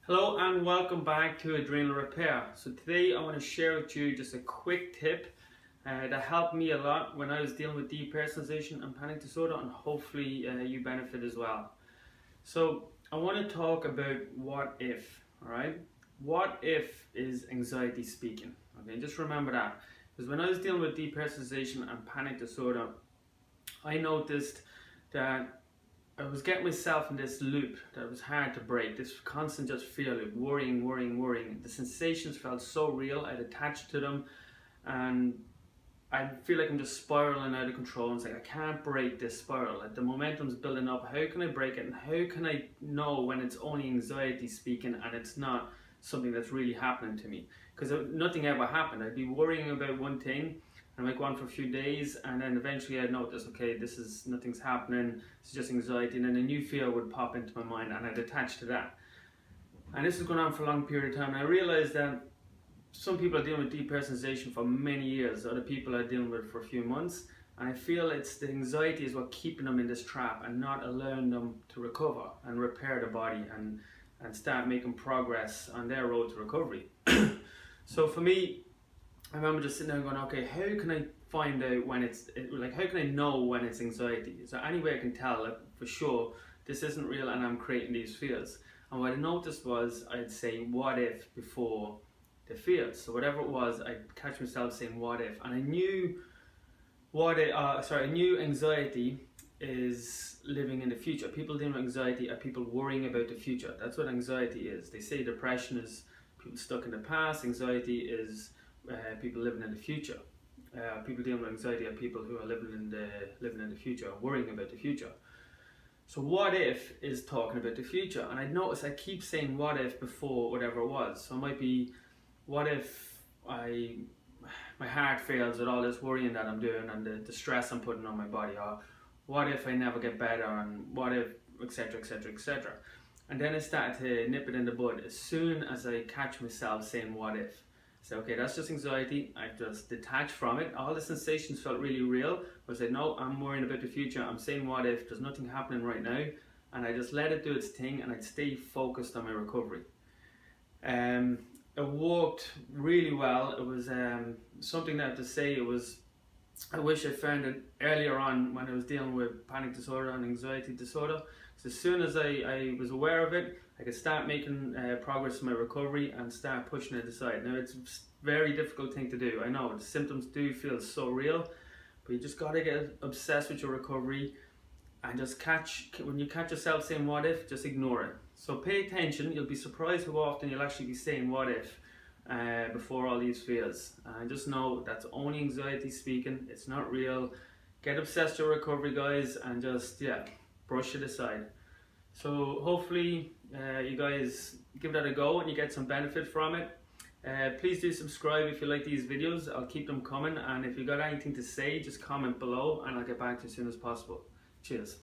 Hello and welcome back to Adrenal Repair. So today I want to share with you just a quick tip that helped me a lot when I was dealing with depersonalization and panic disorder, and hopefully you benefit as well. So I want to talk about what if, alright? What if is anxiety speaking, okay? Just remember that. Because when I was dealing with depersonalization and panic disorder, I noticed that I was getting myself in this loop that was hard to break, this constant just fear loop, worrying. The sensations felt so real, I'd attached to them, and I feel like I'm just spiraling out of control. And it's like, I can't break this spiral. Like, the momentum's building up. How can I break it? And how can I know when it's only anxiety speaking and it's not something that's really happening to me? Because nothing ever happened. I'd be worrying about one thing, and I might go on for a few days, and then eventually I'd notice, okay, nothing's happening, it's just anxiety, and then a new fear would pop into my mind and I'd attach to that. And this was going on for a long period of time, and I realized that some people are dealing with depersonalization for many years, other people are dealing with it for a few months, and I feel it's the anxiety is what keeping them in this trap and not allowing them to recover and repair the body and start making progress on their road to recovery. So for me, I remember just sitting there going, okay, how can I find out when how can I know when it's anxiety? Is there any way I can tell that for sure this isn't real and I'm creating these fears? And what I noticed was I'd say what if before the fears. So whatever it was, I'd catch myself saying what if. And I knew I knew anxiety is living in the future. People dealing with anxiety are people worrying about the future. That's what anxiety is. They say depression is people stuck in the past. Anxiety is people living in the future. People dealing with anxiety are people who are living in the future, worrying about the future. So what if is talking about the future, and I notice I keep saying what if before whatever it was. So it might be, what if my heart fails with all this worrying that I'm doing and the stress I'm putting on my body, or what if I never get better, and what if, etc, etc, etc. And then I started to nip it in the bud as soon as I catch myself saying what if. So okay, that's just anxiety. I just detached from it. All the sensations felt really real. I said, no, I'm worrying about the future. I'm saying what if, there's nothing happening right now. And I just let it do its thing, and I'd stay focused on my recovery. It worked really well. It was something that I have to say, I wish I found it earlier on when I was dealing with panic disorder and anxiety disorder. So as soon as I was aware of it, I could start making progress in my recovery and start pushing it aside. Now, it's a very difficult thing to do. I know the symptoms do feel so real, but you just got to get obsessed with your recovery and just when you catch yourself saying what if, just ignore it. So pay attention. You'll be surprised how often you'll actually be saying what if before all these fears. And just know that's only anxiety speaking. It's not real. Get obsessed with your recovery, guys, and just, brush it aside. So hopefully you guys give that a go and you get some benefit from it. Please do subscribe if you like these videos. I'll keep them coming, and if you got anything to say, just comment below and I'll get back to you as soon as possible. Cheers.